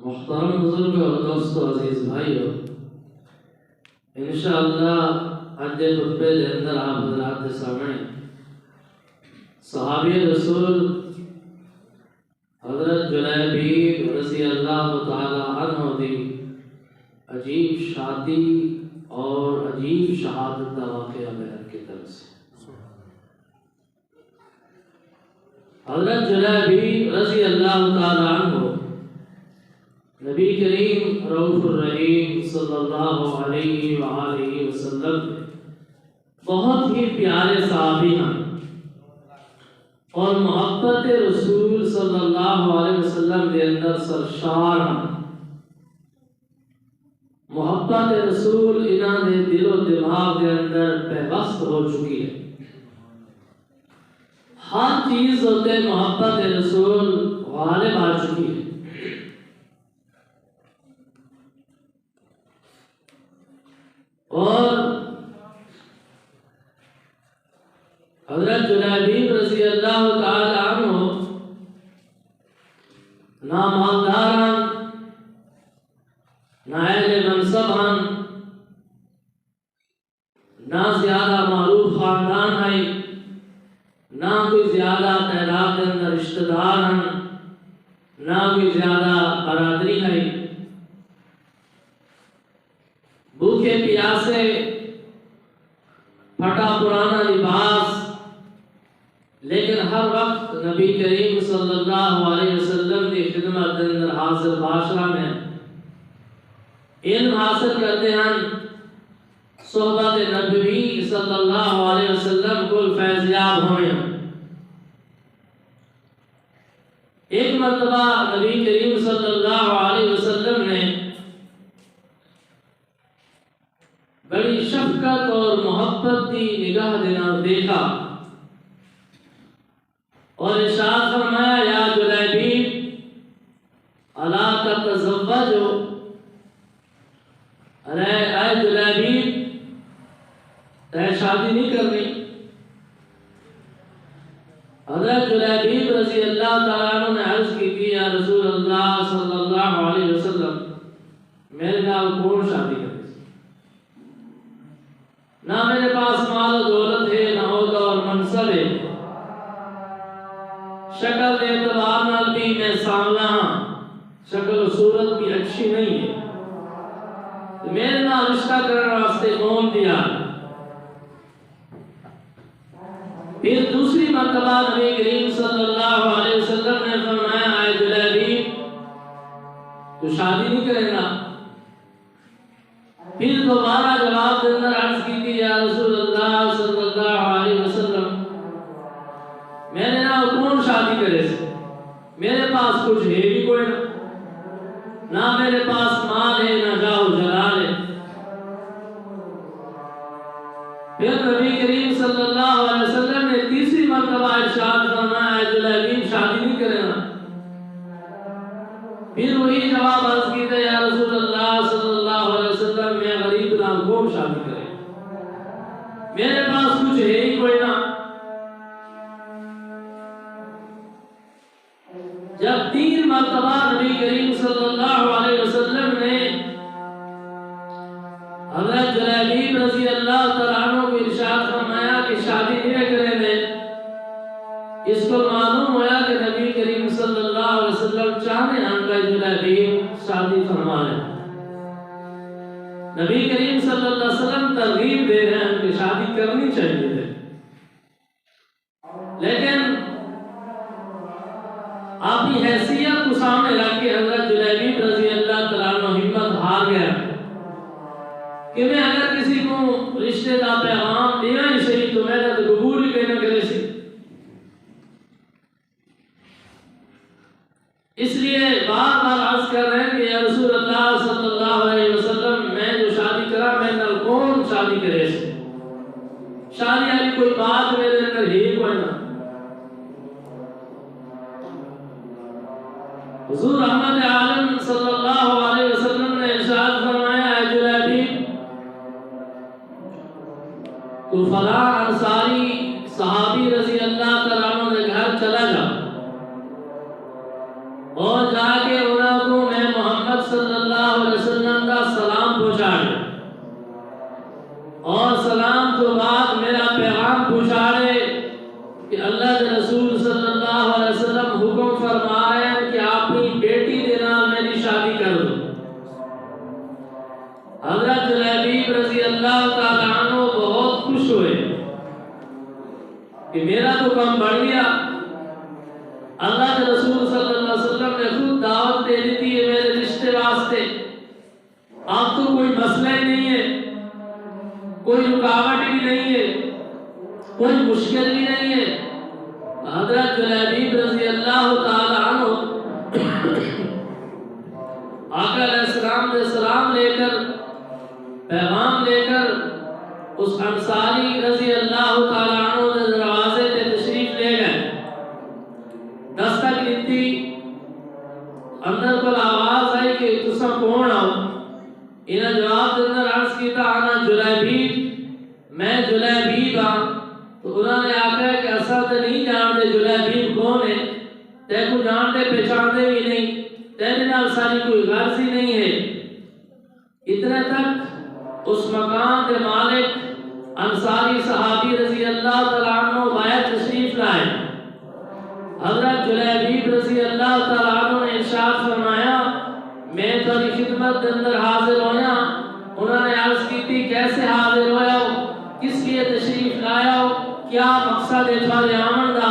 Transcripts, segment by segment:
محترم بزرگ اور دوستو عزیز بھائیو، انشاءاللہ آج کے خطبے کے اندر آپ حضرات کے سامنے صحابی رسول حضرت جلیبیب رضی اللہ تعالی عنہ دی عجیب شادی اور عجیب شہادت کا واقعہ بیان کی طرف سے۔ حضرت جلیبیب رضی اللہ تعالی عنہ نبی کریم رؤوف الرحیم صلی اللہ علیہ وآلہ وسلم بہت ہی پیارے صحابی ہیں اور محبت رسول صلی اللہ علیہ وسلم کے اندر سرشار ہیں۔ محبت رسول انہاں نے دل و دماغ کے اندر پیوست ہو چکی ہے۔ ہر چیز ہوتے محبت رسول غالب آ چکی ہے۔ اور حضرت جلیبیب رضی اللہ تعالی عنہ نہ مالدار ہیں، نہ اہل منصب ہیں، نہ زیادہ معروف خاندان ہے، نہ کوئی زیادہ تعداد کے اندر رشتہ دار ہیں، نہ کوئی زیادہ برادری ہے۔ بھوکے پیاسے، پھٹا پرانا لباس، لیکن ہر وقت نبی کریم صلی اللہ علیہ وسلم کی خدمت اندر حاضر باشرہ میں علم حاصل کرتے ہیں، صحبت نبوی صلی اللہ علیہ وسلم کو فیضیاب ہوئے ہیں۔ ایک مرتبہ نبی کریم صلی اللہ علیہ وسلم نے بڑی شفقت اور محبت کی نگاہ دینا دیکھا اور ارشاد فرمایا، یا جلیبیب الا تتزوجوا، اے جلیبیب تے شادی نہیں کرنی؟ حضرت جلیبیب رضی اللہ تعالیٰ عنہ نے عرض کی تھی، یا رسول اللہ صلی اللہ علیہ وسلم میرے نال کون شادی کرے؟ نہ میرے پاس مال و دولت ہے، نہ عہدہ اور منصب ہے، شکل کے اعتبار نال بھی میں سامنا ہاں، شکل و صورت بھی اچھی نہیں ہے، تو میرے نال رشتہ کرنے واسطے کون دیا؟ پھر دوسری مرتبہ نبی کریم صلی اللہ علیہ وسلم نے فرمایا، اے جلیبیب تو شادی نہیں کرے گا؟ پھر دوبارہ جواب کے اندر عرض کی تھی، یا رسول اللہ صلی اللہ علیہ وسلم میرے نال کون شادی کرے سے؟ میرے پاس کچھ ہے بھی کوئی نہ میرے پاس مال ہے، نہ جاہ و جلال ہے۔ پھر نبی کریم صلی اللہ علیہ وسلم نے تیسری مرتبہ ارشاد فرمایا، اے جلیبیب شادی نہیں کرے گا؟ پھر وہی جواب عرض کی تھا، یا رسول اللہ صلی اللہ علیہ وسلم میں غریب نال کون شادی کرے؟ میرے پاس کچھ ہے ہی کوئی نہ۔ جب تین مرتبہ نبی کریم صلی اللہ علیہ وسلم نے حضرت جلیبیب رضی اللہ تعالیٰ عنہ کو ارشاد فرمایا کہ شادی نہیں کریں گے، اس کو معلوم ہوا کہ نبی کریم صلی اللہ علیہ وسلم چاہتے ہیں کہ جلیبیب شادی فرما لیں۔ نبی کریم صلی اللہ علیہ وسلم ترغیب دے رہے ہیں کہ شادی کرنی چاہیے، لیکن اپنی حیثیت کو سامنے رکھ کے حضرت جلیبیب رضی اللہ تعالیٰ عنہ ہمت ہار گیا کہ میں اگر کسی کو رشتے کا پیغام دینا ہی صحیح تو میں تو قبول ہی کہنا کرے سی۔ اس لیے بار بار عرض کر رہے ہیں کہ یا رسول اللہ صلی اللہ علیہ وسلم میں جو شادی کرا میں نال کون شادی کرے سی؟ شادی والی کوئی بات میرے اندر ہی کوئی نہ۔ حضور رحمت عالم صلی اللہ علیہ وسلم نے ارشاد فرمایا، اے جلیبیب تو فلاں انصاری صحابی رضی اللہ تعالیٰ عنہ کے گھر چلا جا اور جا کے انہوں کو میں محمد واسطے اب تو کوئی مسئلہ ہی نہیں ہے، کوئی رکاوٹ بھی نہیں ہے، کوئی مشکل بھی نہیں ہے۔ حضرت جلیبیب رضی اللہ تعالی عنہ آقا علیہ السلام سے سلام لے کر، پیغام لے کر اس انصاری رضی اللہ تعالی عنہ کے دروازے پہ تشریف لے گئے۔ دستک دیتی، اندر کو آواز آئی کہ تسا کون آؤ؟ انہیں جواب دینا عرض کیتا انا جلیبیب، میں جلیبیب ہاں۔ تو انہوں نے آکھا کہ اسا تو نہیں جانتے جلیبیب کون ہے، تے کو جانتے پہچانتے بھی نہیں، تیرے نال ساری کوئی غرض ہی نہیں ہے۔ اتنے تک اس مقام کے مالک انصاری صحابی رضی اللہ تعالیٰ عنہ باہر تشریف لائے۔ حضرت جلیبیب رضی اللہ تعالیٰ عنہ نے ارشاد فرمایا میں تیری خدمت کے اندر حاضر ہویا۔ انہوں نے عرض کی تھی کیسے حاضر ہویا ہو، کس لیے تشریف لایا ہو، کیا مقصد ہے تھوڑے آمن دا،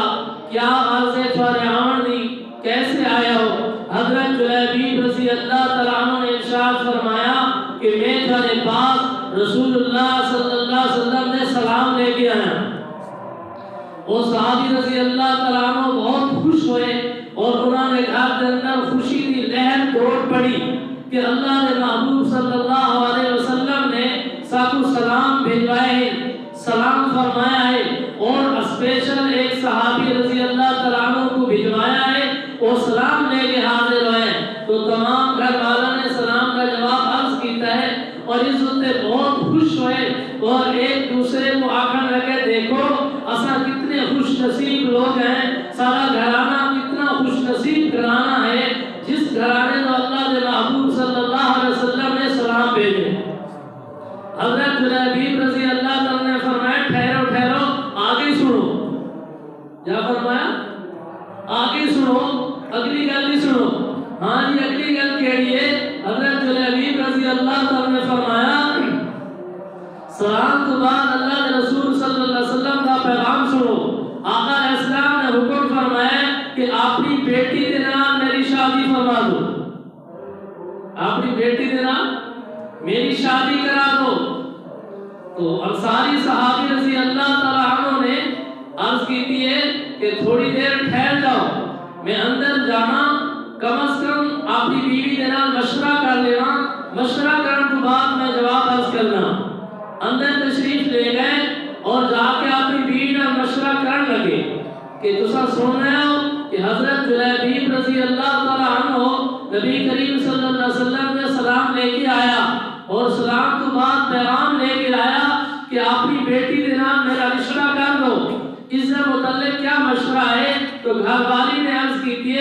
کیا عرض ہے تھوڑے آمن دی، کیسے آیا ہو؟ حضرت جلیبیب رضی اللہ تعالیٰ عنہ نے ارشاد فرمایا کہ میں تھوڑے پاس رسول اللہ صلی اللہ علیہ وسلم نے سلام لے کے آیا۔ وہ صحابی رضی اللہ تعالیٰ عنہ بہت خوش ہوئے اور انہوں نے گھر کے اندر خوشی کی لہر توڑ پڑی کہ اللہ کے محبوب صلی اللہ علیہ وسلم نے ساکو سلام بھیجوائے ہیں، سلام فرمایا ہے، اور اسپیشل ایک صحابی رضی اللہ تعالیٰ عنہ کو بھیجوایا ہے، وہ سلام لے کے حاضر ہوئے۔ تو تمام گھر والوں نے سلام کا جواب عرض کیتا ہے اور اس وقت بہت خوش ہوئے اور ایک دوسرے کو آکھن لگے دیکھو اسا کتنے خوش نصیب لوگ ہیں، سارا گھرانہ کتنا خوش نصیب گھرانہ ہے جس گھرانے کو اللہ کے محبوب صلی اللہ علیہ وسلم نے سلام بھیجے۔ حضرت جلیبیب رضی اللہ تعالیٰ نے فرمایا ٹھہرو ٹھہرو آگے سنو، کیا فرمایا؟ آگے سنو، اگلی گل نہیں سنو۔ ہاں جی اگلی گل کہڑی ہے؟ حضرت جلیبیب رضی اللہ تعالیٰ نے فرمایا سلام کے بعد اللہ کے رسول صلی اللہ علیہ وسلم کا پیغام سنو۔ آقا علیہ السلام نے حکم فرمایا کہ اپنی بیٹی کے نام میری شادی فرما دو، اپنی بیٹی کے نام میری شادی کرا دو۔ تو انصاری صحابی رضی اللہ تعالیٰ عنہ نے عرض کی تھی ہے کہ تھوڑی دیر ٹھہر جاؤ، میں اندر جانا کم از کم اپنی بیوی کے نام مشورہ کر لینا، مشورہ کرنے کے بعد میں جواب عرض کرنا۔ اندر تشریف لے گئے اور جا کے اپنی بیوی نے مشورہ کرنے لگے کہ تسا سن رہے ہو کہ حضرت جلیبیب رضی اللہ تعالیٰ عنہ نبی کریم صلی اللہ علیہ وسلم نے سلام لے کے آیا اور سلام کے بعد پیغام لے کے آیا کہ اپنی بیٹی کے نام میرا رشتہ کر دو، اس سے متعلق کیا مشورہ ہے؟ تو گھر والی نے عرض کی تھی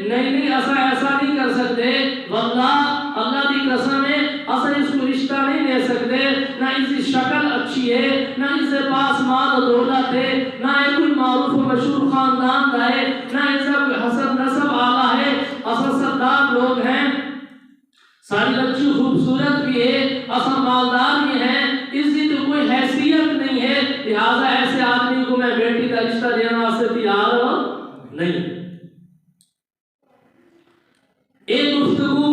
نہیں ایسا نہیں کر سکتے، واللہ اللہ کی قسم ہے ایسا اس کو رشتہ نہیں دے سکتے، نہ اس کی شکل اچھی ہے، نہ اس کے پاس مال و دولت ہے، نہ یہ کوئی معروف و مشہور خاندان کا ہے، نہ اس کا کوئی حسب نسب اعلیٰ ہے، ایسا سردار لوگ ہیں، ساری بچی خوبصورت بھی ہے، ایسا مالدار بھی ہیں، اس کی تو کوئی حیثیت نہیں ہے، لہذا ایسے آدمی کو میں بیٹی کا رشتہ دینا سے تیار نہیں۔ ایک گفتگو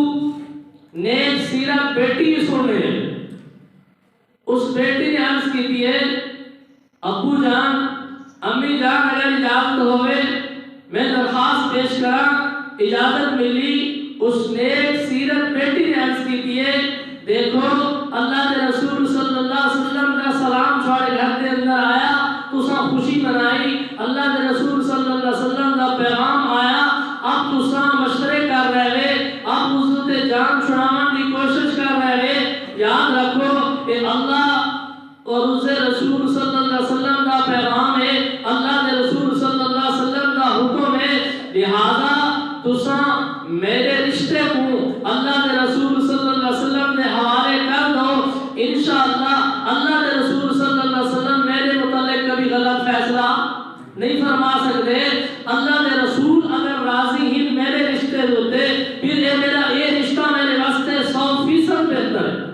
نیک سیرت بیٹی سن رہے، اس بیٹی نے عرض کی تھی ہے ابو جان امی جان اگر اجازت ہوئے میں درخواست پیش کرا، اجازت ملی۔ اس نیک سیرت بیٹی نے عرض کی تھی ہے دیکھو اللہ کے رسول صلی اللہ علیہ وسلم کا سلام چھوڑے گھر کے اندر آیا تو سا خوشی منائی، اللہ کے رسول صلی اللہ علیہ وسلم کا پیغام آیا، اب تو سا مشورے کر رہے، اب حضرت جان چھڑانے کی کوشش کر رہے۔ یاد رکھو کہ اللہ اور اس رسول صلی اللہ علیہ وسلم کا پیغام ہے، اللہ کے رسول صلی اللہ علیہ وسلم کا حکم ہے، لہذا تسا میرے رشتے کو اللہ کے رسول صلی اللہ علیہ وسلم نے حوالے کر دو، انشاءاللہ اللہ کے رسول صلی اللہ علیہ وسلم میرے متعلق کبھی غلط فیصلہ نہیں فرما سکتے۔ اللہ کے رسول اگر راضی ہی میرے رشتے ہوتے پھر یہ رشتہ میرے واسطے 100% بہتر ہے،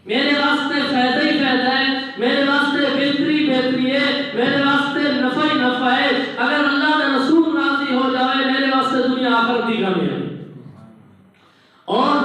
میرے واسطے فائدہ ہی فائدہ ہے، میرے واسطے بہتری بہتری ہے، میرے واسطے نفع ہی نفع ہے۔ اگر اللہ کا رسول راضی ہو جائے میرے واسطے دنیا آخرت کی کامیابی۔ اور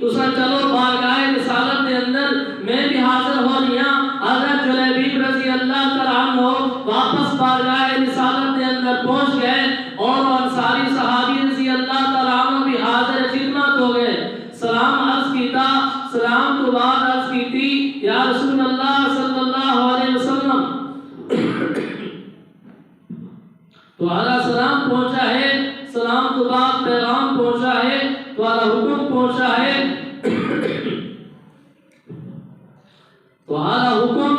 تسا چلو بارگاہ رسالت دے اندر میں بھی حاضر ہو رہی ہوں. حضرت جلیبیب رضی اللہ تعالیٰ عنہ واپس بارگاہ رسالت دے اندر پہنچ گئے اور انصاری صحابی رضی اللہ تعالیٰ عنہ بھی حاضر خدمت ہو گئے. سلام عرض کیتا، سلام تو بعد عرض کیتی یا رسول اللہ صلی اللہ علیہ وسلم تمہارا سلام پہنچا ہے، سلام تو بعد پیغام پہنچا ہے، تمہارا حکم پہنچا ہے، تمہارا حکم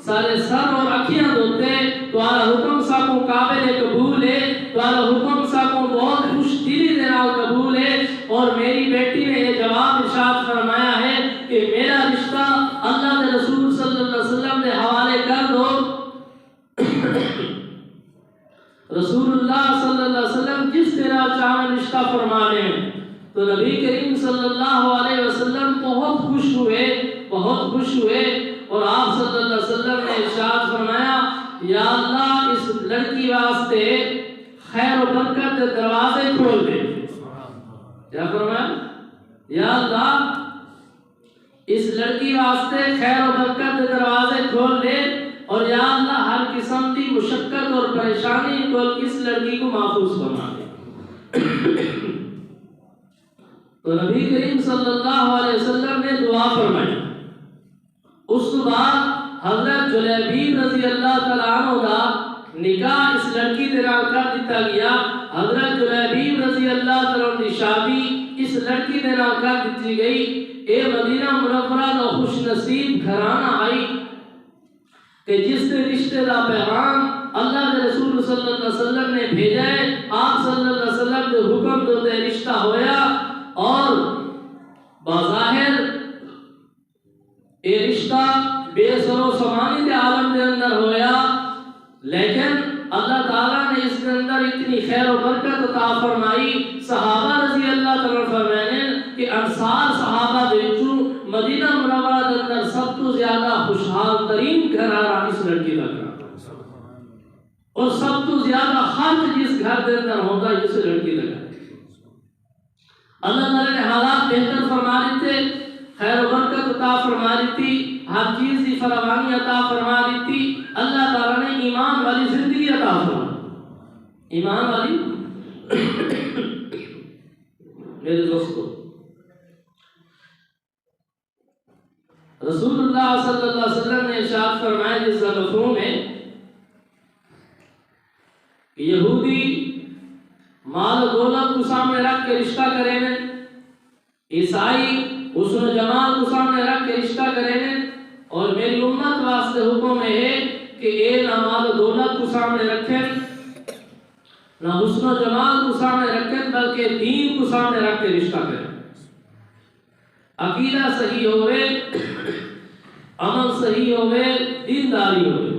سارے سر اور اکھیاں دھوتے، تمہارا حکم ساکو قابل قبول ہے، تمہارا حکم ساکو بہت خوش دلی دے نال قبول ہے. اور میری بیٹی نے یہ جواب ارشاد فرمایا ہے کہ میرا رشتہ اللہ کے رسول صلی اللہ علیہ وسلم کے حوالے کر دو. رسول اللہ صلی اللہ علیہ وسلم جس طرح چاہیں رشتہ فرمانے ہیں. تو نبی کریم صلی اللہ علیہ وسلم بہت خوش ہوئے، بہت خوش ہوئے اور آپ صلی اللہ علیہ وسلم نے ارشاد فرمایا یا اللہ اس لڑکی واسطے خیر و برکت کے دروازے کھول دے. کیا فرمایا؟ یا اللہ اس لڑکی واسطے خیر و برکت کے دروازے کھول دے اور یا اللہ ہر قسم کی مشقت اور پریشانی کو اس لڑکی کو محفوظ فرما دے. تو نبی کریم صلی اللہ علیہ وسلم نے دعا فرمائی. اس بعد حضرت جلیبیب رضی اللہ تعالیٰ عنہ کا نکاح اس لڑکی کے نال کر دیتا گیا. حضرت جلیبیب رضی اللہ تعالیٰ عنہ کی شادی اس لڑکی کے نال کر دیتی گئی. اے مدینہ منورہ کا خوش نصیب گھرانہ آئی کہ جس نے رشتے کا پیغام اللہ کے رسول صلی اللہ علیہ وسلم نے بھیجا ہے. آپ صلی اللہ علیہ وسلم کے حکم تو تے رشتہ ہویا اور بظاہر یہ رشتہ بے سر و سامانی کے عالم کے اندر ہویا، لیکن اللہ تعالیٰ نے اس کے اندر اتنی خیر و برکت عطا فرمائی. صحابہ رضی اللہ تعالیٰ فرمانے کہ انصار صحابہ دے وچوں مدینہ منورہ کے اندر سب تو زیادہ خوشحال ترین گھرانہ اس لڑکی کا گھرانہ اور سب تو زیادہ خرچ جس گھر کے اندر ہوتا ہے اس لڑکی کا گھر. اللہ تعالیٰ نے حالات بہتر فرما دیتے، خیر و برکت عطا فرما دیتی، ہر چیز کی فراوانی عطا فرما دیتی. اللہ تعالیٰ نے ایمان والی زندگی عطا فرما. ایمان والی میرے دوستو رسول اللہ صلی اللہ علیہ وسلم نے ارشاد فرمایا جس کا مفہوم ہے کہ یہودی مال و دولت کو سامنے رکھ کے رشتہ کریں گے، عیسائی حسن و جمال کو سامنے رکھ کے رشتہ کریں گے، اور میری امت واسطے حکم ہے کہ اے نہ مال و دولت کو سامنے رکھیں نہ حسن و جمال کو سامنے رکھیں بلکہ دین کو سامنے رکھ کے رشتہ کریں. عقیدہ صحیح ہوئے، عمل صحیح ہوئے، دینداری ہوئے.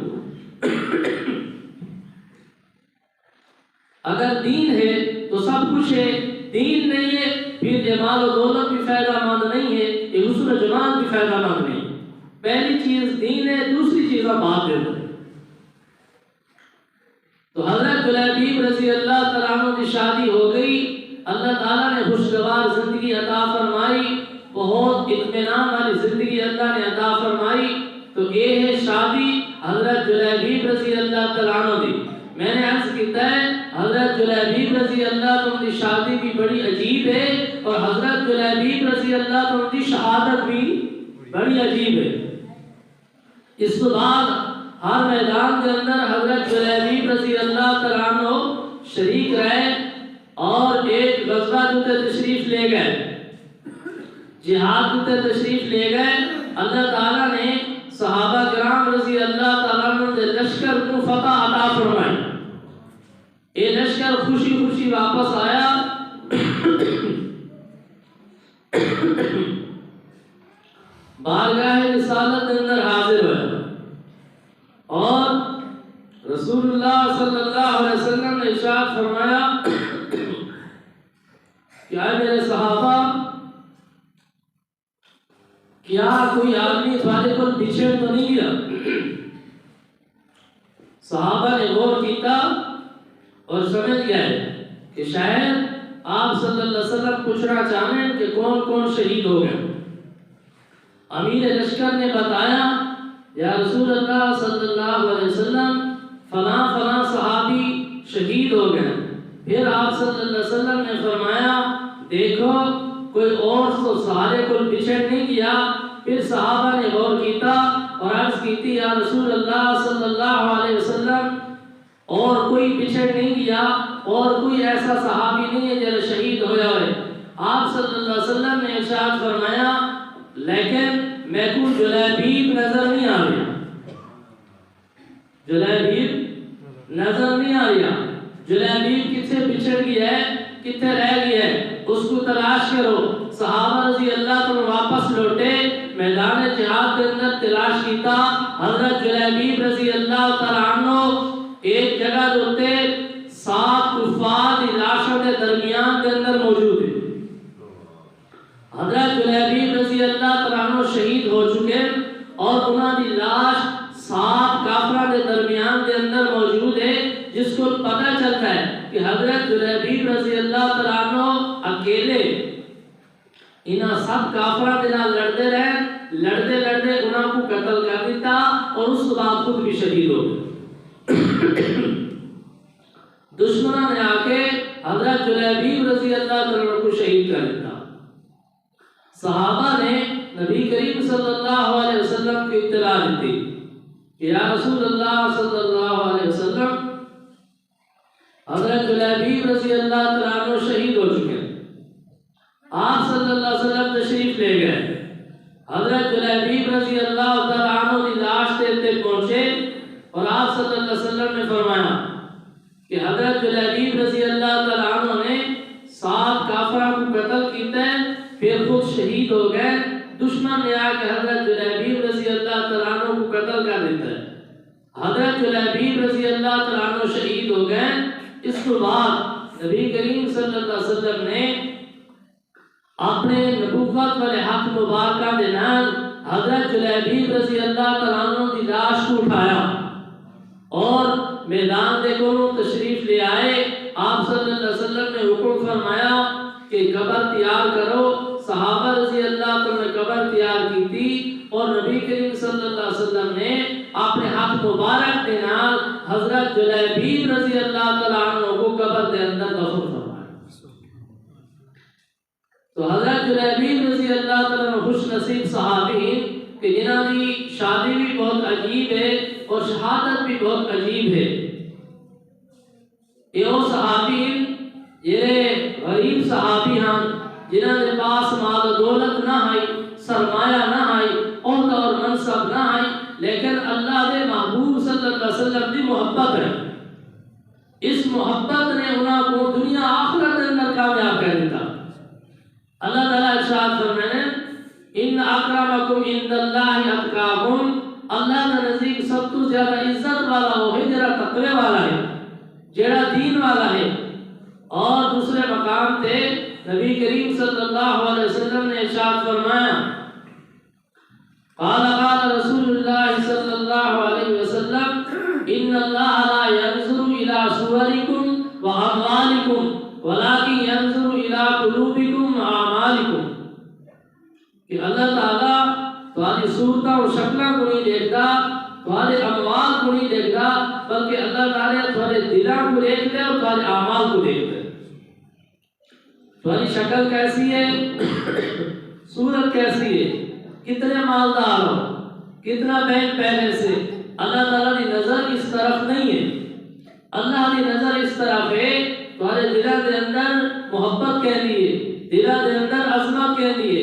اگر دین ہے تو سب کچھ ہے، دین نہیں ہے پھر یہ مال و دولت بھی فائدہ مند نہیں ہے، یہ حسن و جمال بھی فائدہ مند نہیں. پہلی چیز دین ہے، دوسری چیز بات ہے. تو حضرت جلیبیب رضی اللہ تعالیٰ عنہ کی شادی ہو گئی. اللہ تعالیٰ نے خوشگوار زندگی عطا فرمائی، بہت اطمینان والی زندگی اللہ نے عطا فرمائی. تو یہ ہے شادی حضرت جلیبیب رضی اللہ تعالیٰ عنہ کی. میں نے عرض کیتا ہے حضرت جلیبیب رضی اللہ عنہ کی شادی بھی بڑی عجیب ہے اور حضرت جلیبیب رضی اللہ عنہ کی شہادت بھی بڑی عجیب ہے. اس کے بعد ہر میدان کے اندر حضرت جلیبیب رضی اللہ تعالیٰ عنہ شریک رہے اور ایک غزوہ جوتے تشریف لے گئے، جہاد جوتے تشریف لے گئے. اللہ تعالیٰ نے صحابہ کرام رضی اللہ تعالیٰ عنہ کے لشکر کو فتح عطا فرمائی. یہ لشکر خوشی خوشی واپس آیا. بارگاہ رسالت کے اندر حاضر ہوئے اور رسول اللہ صلی اللہ علیہ وسلم نے ارشاد فرمایا کہ اے میرے صحابہ، کیا کوئی آدمی تمہارے کو پیچھے تو نہیں گیا؟ صحابہ نے غور کیتا اور سمجھ گئے کہ شاید آپ صلی اللہ علیہ وسلم پوچھنا چاہیں کہ کون کون شہید ہو گئے۔ امیر لشکر نے بتایا یا رسول اللہ صلی اللہ علیہ وسلم فلاں فلاں صحابی شہید ہو گئے۔ پھر آپ صلی اللہ علیہ وسلم نے فرمایا دیکھو کوئی اور تو سارے کو پیچھے نہیں کیا۔ پھر صحابہ نے غور کیتا اور عرض کی تھی یا رسول اللہ صلی اللہ علیہ وسلم اور کوئی پیچھے نہیں کیا اور کوئی ایسا صحابی نہیں ہے جو شہید ہویا ہے۔ آپ صلی اللہ علیہ وسلم نے ارشاد فرمایا لیکن میں کو جلیبیب نظر نہیں آ رہا، جلیبیب نظر نہیں آ رہا۔ جلیبیب کتنے بچھڑ گیا ہے، کتنے رہ گیا ہے، اس کو تلاش کرو۔ صحابہ رضی اللہ عنہ واپس لوٹے، میدان جہاد کے اندر تلاش کیتا۔ حضرت جلیبیب رضی اللہ تعالیٰ عنہ ایک جگہ ہوتے 7 کفار دی لاشوں کے درمیان کے اندر موجود ہے۔ حضرت جلیبیب رضی اللہ تعالیٰ عنہ شہید ہو چکے اور انہاں دی لاش 7 کافروں کے درمیان کے اندر موجود ہے، جس کو پتہ چلتا ہے کہ حضرت جلیبیب رضی اللہ تعالیٰ عنہ اکیلے انہاں 7 کافروں کے نال لڑتے رہے، لڑتے لڑتے انہاں کو قتل کر دیتا اور اس بعد خود بھی شہید ہو گئے۔ دشمنوں نے آ کے حضرت جلیبیب رضی اللہ عنہ کو شہید کر دیتا۔ صحابہ نے نبی کریم صلی اللہ علیہ وسلم کی اطلاع دی کہ یا رسول اللہ صلی اللہ علیہ وسلم حضرت جلیبیب رضی اللہ عنہ شہید ہو چکے ہیں۔ آپ صلی اللہ علیہ وسلم تشریف لے گئے، حضرت جلیبیب رضی اللہ تعالیٰ عنہ کی لاش تے پہنچے اور آپ صلی اللہ علیہ وسلم نے فرمایا کہ حضرت جلیبیب رضی اللہ تعالیٰ عنہ نے 7 کافروں کو قتل کیتا ہے، پھر خود شہید ہو گئے۔ دشمن نے آ کے حضرت جلیبیب رضی اللہ تعالیٰ عنہ کو قتل کر دیتا ہے۔ حضرت جلیبیب رضی اللہ تعالیٰ عنہ شہید ہو گئے۔ اس کے بعد نبی کریم صلی اللہ علیہ وسلم نے اپنے نبوت والے حق مبارکہ دے نال حضرت جلیبیب رضی اللہ تعالیٰ عنہ کی لاش کو اٹھایا اور میدان دے کو تشریف لے آئے۔ آپ صلی اللہ علیہ وسلم نے حکم فرمایا کہ قبر تیار کرو۔ صحابہ رضی اللہ عنہ نے قبر تیار کی تھی اور نبی کریم صلی اللہ علیہ وسلم نے اپنے ہاتھ مبارک کے نال حضرت جلیبیب رضی اللہ تعالیٰ عنہ کو قبر کے اندر دفن فرمایا۔ تو حضرت جلیبیب رضی اللہ تعالیٰ عنہ خوش نصیب صحابی ہیں کہ جنہاں کی شادی بھی بہت عجیب ہے اور شہادت بھی بہت عجیب ہے۔ یہ وہ صحابی ہیں، یہ غریب صحابی ہیں جنہاں کے پاس مال و دولت نہ آئی، سرمایہ نہ آئی، عہدہ اور منصب نہ آئی، لیکن اللہ دے محبوب صلی اللہ علیہ وسلم دی محبت ہے۔ اس محبت نے انہاں کو دنیا آخرت کے اندر کامیاب کر دیتا۔ اللہ تعالیٰ ارشاد فرمائے ان اکرمکم عند اللہ اتقاکم، اللہ کے نزدیک سب تو زیادہ عزت والا وہ ہے جڑا تقوی والا ہے، جڑا دین والا ہے۔ اور دوسرے مقام تے نبی کریم صلی اللہ علیہ وسلم نے ارشاد فرمایا قال قال رسول اللہ صلی اللہ علیہ وسلم ان اللہ لا ينظر الى صورکم واموالکم ولكن ينظر الى قلوبکم واعمالکم، کہ اللہ تعالیٰ تمہاری صورتوں اور شکلوں کو نہیں دیکھتا، تمہارے اموال کو نہیں دیکھتا، بلکہ اللہ تعالیٰ تمہارے دلوں کو دیکھتا ہے اور تمہارے اعمال کو دیکھتا ہے۔ تمہاری شکل کیسی ہے، صورت کیسی ہے، کتنے مالدار ہو، کتنا بینک بیلنس ہے، اللہ تعالیٰ کی نظر اس طرف نہیں ہے۔ اللہ کی نظر اس طرف ہے تمہارے دلوں کے اندر محبت کے لیے، دلوں کے اندر عظمت کے لیے،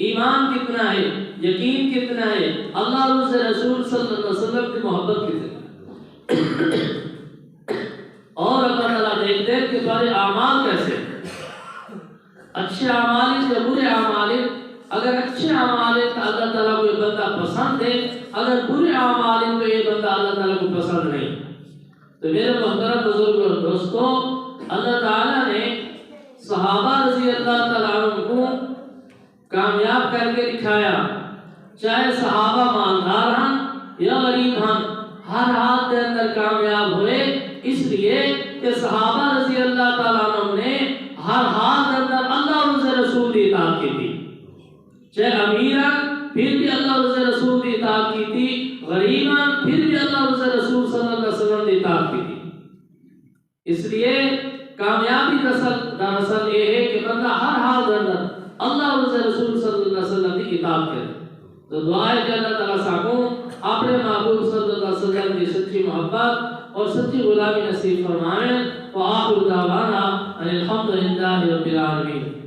ایمان کتنا ہے، یقین کتنا ہے، اللہ اور اس رسول صلی اللہ علیہ وسلم کی محبت کتنا ہے۔ اور اللہ تعالیٰ دیکھتے ہیں کہ تمہارے اعمال کیسے، اچھے اعمال یا برے اعمال۔ اگر اچھے اعمال تو اللہ تعالیٰ کو یہ بندہ پسند ہے، اگر برے اعمال تو یہ بندہ اللہ تعالیٰ کو پسند نہیں۔ تو میرے محترم بزرگوں اور دوستوں، اللہ تعالیٰ نے صحابہ رضی اللہ تعالیٰ عنہ کو کامیاب کر کے دکھایا، چاہے صحابہ مالدار ہیں یا غریب ہیں، ہر حال کے اندر کامیاب ہوئے، اس لیے کہ صحابہ رضی اللہ تعالیٰ عنہ نے ہر حال کے اندر اللہ اور اس رسول کی اطاعت کی تھی، چاہے امیران پھر بھی اللہ اور اس رسول کی اطاعت کی تھی، غریبان پھر بھی اللہ اور اس رسول صلی اللہ علیہ وسلم کی اطاعت کی تھی۔ اس لیے کامیابی دراصل یہ ہے کہ بندہ ہر حال کے اندر اللہ اور اس رسول صلی اللہ علیہ وسلم کی اطاعت کرے۔ تو دعا ہے کہ اللہ تعالیٰ ساکوں اپنے محبوب صلی اللہ علیہ وسلم کی سچی محبت اور سچی غلامی نصیب فرمائیں۔ وآخر دعوانا ان الحمد للہ رب العالمین۔